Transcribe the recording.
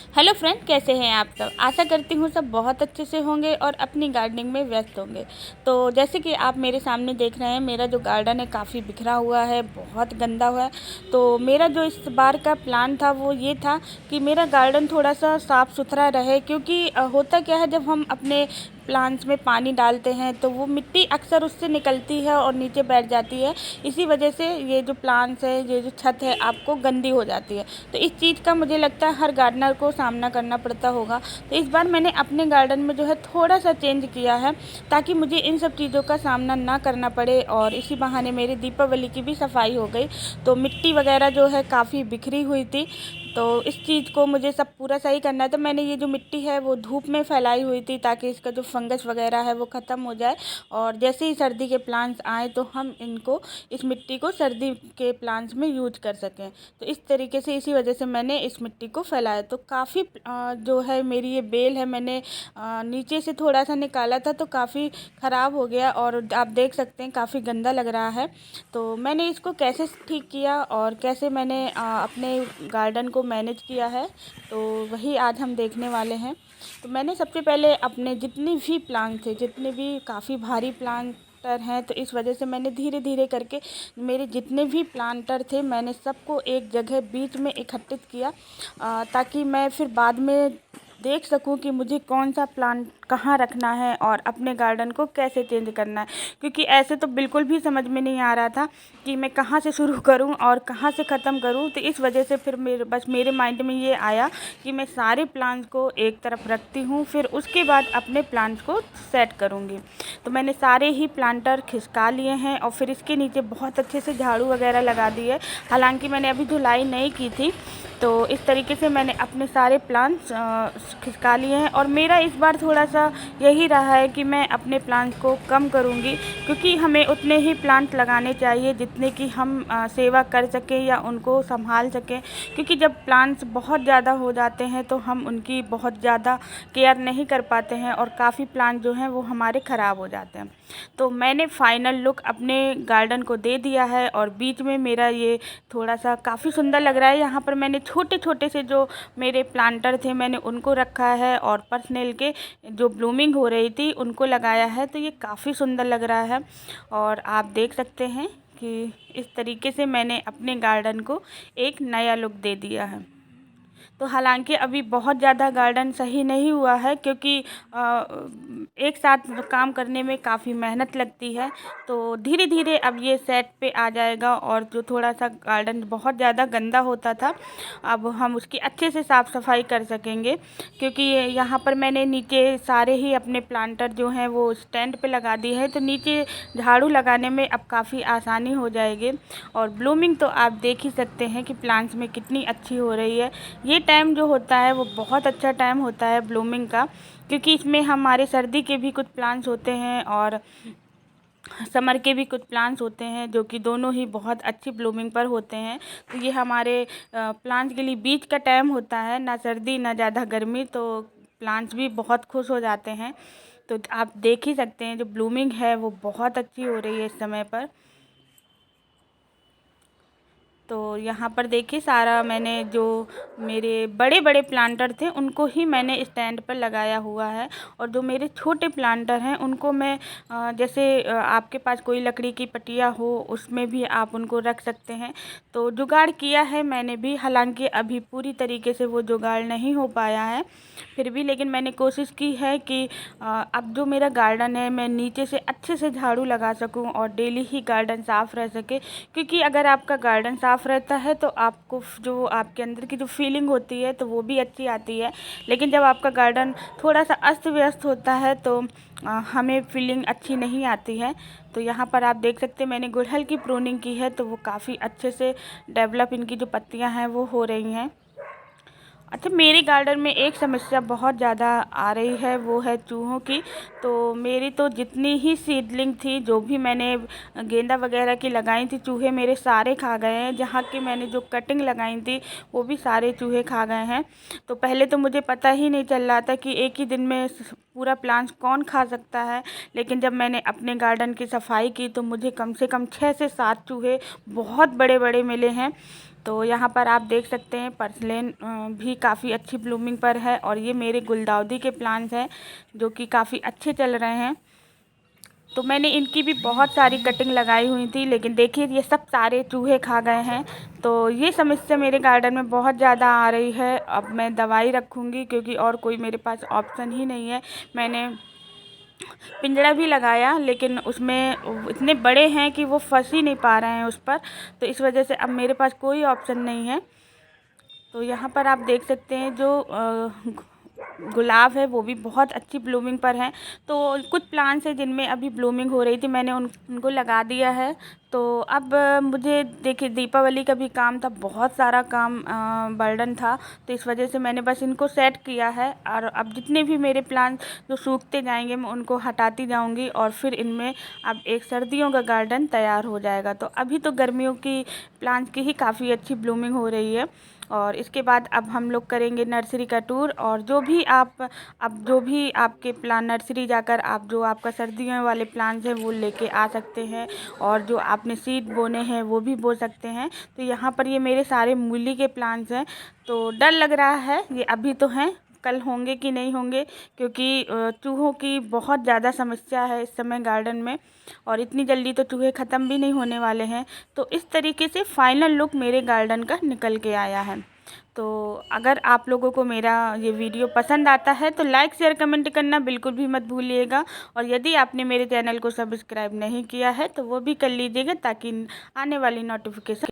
Hello friend, कैसे हैं आप सब। आशा करती हूँ सब बहुत अच्छे से होंगे और अपनी गार्डनिंग में व्यस्त होंगे। तो जैसे कि आप मेरे सामने देख रहे हैं, मेरा जो गार्डन है काफ़ी बिखरा हुआ है, बहुत गंदा हुआ है। तो मेरा जो इस बार का प्लान था वो ये था कि मेरा गार्डन थोड़ा सा साफ़ सुथरा रहे, क्योंकि होता क्या है, जब हम अपने प्लांट्स में पानी डालते हैं तो वो मिट्टी अक्सर उससे निकलती है और नीचे बैठ जाती है। इसी वजह से ये जो प्लांट्स है, ये जो छत है, आपको गंदी हो जाती है। तो इस चीज़ का मुझे लगता है हर गार्डनर को सामना करना पड़ता होगा। तो इस बार मैंने अपने गार्डन में जो है थोड़ा सा चेंज किया है, ताकि मुझे इन सब चीज़ों का सामना ना करना पड़े। और इसी बहाने मेरी दीपावली की भी सफाई हो गई। तो मिट्टी वगैरह जो है काफ़ी बिखरी हुई थी, तो इस चीज़ को मुझे सब पूरा सही करना है। तो मैंने ये जो मिट्टी है वो धूप में फैलाई हुई थी, ताकि इसका जो फंगस वगैरह है वो ख़त्म हो जाए। और जैसे ही सर्दी के प्लांट्स आए तो हम इनको, इस मिट्टी को सर्दी के प्लांट्स में यूज कर सकें। तो इस तरीके से, इसी वजह से मैंने इस मिट्टी को फैलाया। तो काफ़ी जो है मेरी ये बेल है, मैंने नीचे से थोड़ा सा निकाला था तो काफ़ी ख़राब हो गया, और आप देख सकते हैं काफ़ी गंदा लग रहा है। तो मैंने इसको कैसे ठीक किया और कैसे मैंने अपने गार्डन को मैनेज किया है, तो वही आज हम देखने वाले हैं। तो मैंने सबसे पहले अपने जितने भी प्लांट थे, जितने भी काफ़ी भारी प्लांटर हैं, तो इस वजह से मैंने धीरे धीरे करके मेरे जितने भी प्लांटर थे मैंने सबको एक जगह बीच में इकट्ठित किया, ताकि मैं फिर बाद में देख सकूं कि मुझे कौन सा प्लांट कहाँ रखना है और अपने गार्डन को कैसे चेंज करना है। क्योंकि ऐसे तो बिल्कुल भी समझ में नहीं आ रहा था कि मैं कहाँ से शुरू करूं और कहाँ से ख़त्म करूं। तो इस वजह से फिर मेरे माइंड में ये आया कि मैं सारे प्लांट्स को एक तरफ रखती हूं, फिर उसके बाद अपने प्लांट्स को सेट करूंगी। तो मैंने सारे ही प्लांटर खिसका लिए हैं और फिर इसके नीचे बहुत अच्छे से झाड़ू वगैरह लगा दी है। हालांकि मैंने अभी धुलाई नहीं की थी। तो इस तरीके से मैंने अपने सारे प्लांट्स खिसका लिए हैं। और मेरा इस बार थोड़ा सा यही रहा है कि मैं अपने प्लांट्स को कम करूंगी, क्योंकि हमें उतने ही प्लांट लगाने चाहिए जितने कि हम सेवा कर सकें या उनको संभाल सकें। क्योंकि जब प्लांट्स बहुत ज़्यादा हो जाते हैं तो हम उनकी बहुत ज़्यादा केयर नहीं कर पाते हैं, और काफ़ी प्लांट जो हैं वो हमारे ख़राब हो जाते हैं। तो मैंने फ़ाइनल लुक अपने गार्डन को दे दिया है, और बीच में मेरा ये थोड़ा सा काफ़ी सुंदर लग रहा है। यहाँ पर मैंने छोटे छोटे से जो मेरे प्लांटर थे मैंने उनको रखा है, और पर्सनल के जो ब्लूमिंग हो रही थी उनको लगाया है। तो ये काफ़ी सुंदर लग रहा है, और आप देख सकते हैं कि इस तरीके से मैंने अपने गार्डन को एक नया लुक दे दिया है। तो हालांकि अभी बहुत ज़्यादा गार्डन सही नहीं हुआ है, क्योंकि एक साथ काम करने में काफ़ी मेहनत लगती है। तो धीरे धीरे अब ये सेट पे आ जाएगा, और जो थोड़ा सा गार्डन बहुत ज़्यादा गंदा होता था अब हम उसकी अच्छे से साफ़ सफाई कर सकेंगे। क्योंकि यहाँ पर मैंने नीचे सारे ही अपने प्लांटर जो हैं वो स्टैंड पे लगा दिए हैं, तो नीचे झाड़ू लगाने में अब काफ़ी आसानी हो जाएगी। और ब्लूमिंग तो आप देख ही सकते हैं कि प्लांट्स में कितनी अच्छी हो रही है। ये टाइम जो होता है वो बहुत अच्छा टाइम होता है ब्लूमिंग का, क्योंकि इसमें हमारे सर्दी के भी कुछ प्लांट्स होते हैं और समर के भी कुछ प्लांट्स होते हैं, जो कि दोनों ही बहुत अच्छी ब्लूमिंग पर होते हैं। तो ये हमारे प्लांट्स के लिए बीच का टाइम होता है, ना सर्दी ना ज़्यादा गर्मी, तो प्लांट्स भी बहुत खुश हो जाते हैं। तो आप देख ही सकते हैं जो ब्लूमिंग है वो बहुत अच्छी हो रही है इस समय पर। तो यहाँ पर देखिए सारा मैंने जो मेरे बड़े बड़े प्लांटर थे उनको ही मैंने स्टैंड पर लगाया हुआ है, और जो मेरे छोटे प्लांटर हैं उनको मैं जैसे आपके पास कोई लकड़ी की पटिया हो उसमें भी आप उनको रख सकते हैं। तो जुगाड़ किया है मैंने भी, हालांकि अभी पूरी तरीके से वो जुगाड़ नहीं हो पाया है, फिर भी लेकिन मैंने कोशिश की है कि अब जो मेरा गार्डन है मैं नीचे से अच्छे से झाड़ू लगा सकूं और डेली ही गार्डन साफ़ रह सके। क्योंकि अगर आपका गार्डन साफ़ रहता है तो आपको जो आपके अंदर की जो फीलिंग होती है तो वो भी अच्छी आती है। लेकिन जब आपका गार्डन थोड़ा सा अस्त व्यस्त होता है तो हमें फीलिंग अच्छी नहीं आती है। तो यहाँ पर आप देख सकते हैं मैंने गुड़हल की प्रूनिंग की है, तो वो काफ़ी अच्छे से डेवलप, इनकी जो पत्तियाँ हैं वो हो रही हैं। अच्छा, मेरे गार्डन में एक समस्या बहुत ज़्यादा आ रही है, वो है चूहों की। तो मेरी तो जितनी ही सीडलिंग थी, जो भी मैंने गेंदा वगैरह की लगाई थी, चूहे मेरे सारे खा गए हैं। जहाँ की मैंने जो कटिंग लगाई थी वो भी सारे चूहे खा गए हैं। तो पहले तो मुझे पता ही नहीं चल रहा था कि एक ही दिन में पूरा प्लांट कौन खा सकता है। लेकिन जब मैंने अपने गार्डन की सफाई की तो मुझे कम से कम 6 से 7 चूहे बहुत बड़े बड़े मिले हैं। तो यहाँ पर आप देख सकते हैं पर्सलेन भी काफ़ी अच्छी ब्लूमिंग पर है। और ये मेरे गुलदाउदी के प्लांट्स हैं जो कि काफ़ी अच्छे चल रहे हैं। तो मैंने इनकी भी बहुत सारी कटिंग लगाई हुई थी, लेकिन देखिए ये सब सारे चूहे खा गए हैं। तो ये समस्या मेरे गार्डन में बहुत ज़्यादा आ रही है। अब मैं दवाई रखूँगी क्योंकि और कोई मेरे पास ऑप्शन ही नहीं है। मैंने पिंजरा भी लगाया लेकिन उसमें इतने बड़े हैं कि वो फंस ही नहीं पा रहे हैं उस पर। तो इस वजह से अब मेरे पास कोई ऑप्शन नहीं है। तो यहाँ पर आप देख सकते हैं जो गुलाब है वो भी बहुत अच्छी ब्लूमिंग पर है। तो कुछ प्लांट्स हैं जिनमें अभी ब्लूमिंग हो रही थी, मैंने उनको लगा दिया है। तो अब मुझे देखिए दीपावली का भी काम था, बहुत सारा काम बर्डन था। तो इस वजह से मैंने बस इनको सेट किया है। और अब जितने भी मेरे प्लांट्स जो सूखते जाएंगे मैं उनको हटाती जाऊंगी और फिर इनमें अब एक सर्दियों का गार्डन तैयार हो जाएगा। तो अभी तो गर्मियों की प्लांट्स की ही काफ़ी अच्छी ब्लूमिंग हो रही है। और इसके बाद अब हम लोग करेंगे नर्सरी का टूर। और जो भी आपके प्लान नर्सरी जाकर आप जो आपका सर्दियों वाले प्लांट्स हैं वो लेके आ सकते हैं। और जो आपने सीड बोने हैं वो भी बो सकते हैं। तो यहाँ पर ये मेरे सारे मूली के प्लांट्स हैं। तो डर लग रहा है, ये अभी तो हैं, कल होंगे कि नहीं होंगे, क्योंकि चूहों की बहुत ज़्यादा समस्या है इस समय गार्डन में। और इतनी जल्दी तो चूहे ख़त्म भी नहीं होने वाले हैं। तो इस तरीके से फाइनल लुक मेरे गार्डन का निकल के आया है। तो अगर आप लोगों को मेरा ये वीडियो पसंद आता है तो लाइक शेयर कमेंट करना बिल्कुल भी मत भूलिएगा। और यदि आपने मेरे चैनल को सब्सक्राइब नहीं किया है तो वो भी कर लीजिएगा ताकि आने वाली नोटिफिकेशन